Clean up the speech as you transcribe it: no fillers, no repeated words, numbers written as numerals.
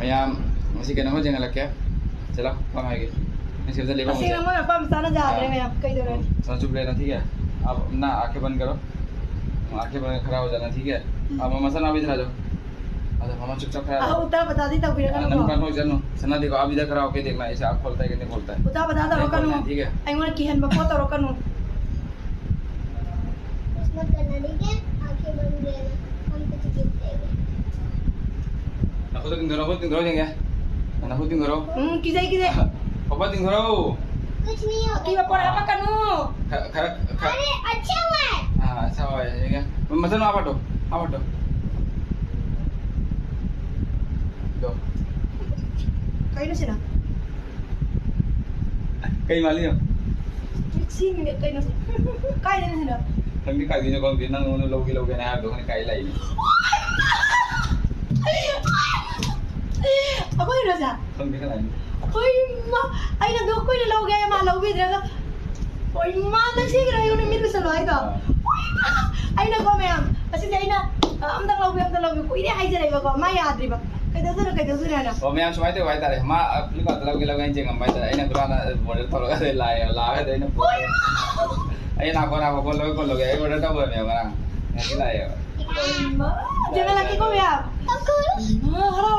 Mayam, masih kena ho jangan lagi. Chalo, kau आएगी. इसके बाद लेकर. ਅਸੀਂ ਮੈਂ ਆਪਾਂ ਮਸਾਲਾ ਜਾ ਰਹੇ ਮੈਂ कई दो थोड़ा चुप रहना ठीक है. अब ना आंखें बंद करो. आंखें बंद खड़ा हो जाना ठीक है. अब मामा सना भी इधर आ जाओ. अच्छा मामा चुपचाप खड़ा रहो. उतना बता दी तब फिर नम कर लो चलो. सना देखो आप इधर खड़ा होके देखना ऐसे आँख खोलता है कि नहीं खोलता है. उतना बता दो रोकनो. ठीक है. आई वांट किहन बको तो रोकनो. मत करना ठीक है आंखें बंद रहना हम कुछ गिफ्टेंगे Aku tuh tinggal aja ya. Aku tinggal. किसे Papa tinggal. कुछ नहीं होगा की बापर apa kanu. अरे अच्छा हुआ है Ah, अच्छा हुआ है ठीक है. मसन apa tuh? Apa tuh? Tuh. Kayo na sila. Kayak mali ya. Sini kayo na sila. Kayo na sila. Tapi kayak gini kalau gini nang logi na harus kan kayak lain. Ako yun na siya. Kan bisa lain. Hoy ma, ay nagdo ko na law gaya malaw bid na. Hoy ma, nagsigra yun ni Mirko sa loy ka. Ay nagko ma'am. Kasi dai na amdang law ko. Ini ay jara ko. Ma yadri ba. Kaya doon na. Oh, ma'am sumay tayo ay tare. Ma apli ko talaw gilaw ngayon jeng ambay tare. Ay na grana border tolo kasi laga dai na. Ay na ko logi. Ay border tolo ma'am kana. Ngilay. Ma, jangan lagi ko ma'am. aku Harap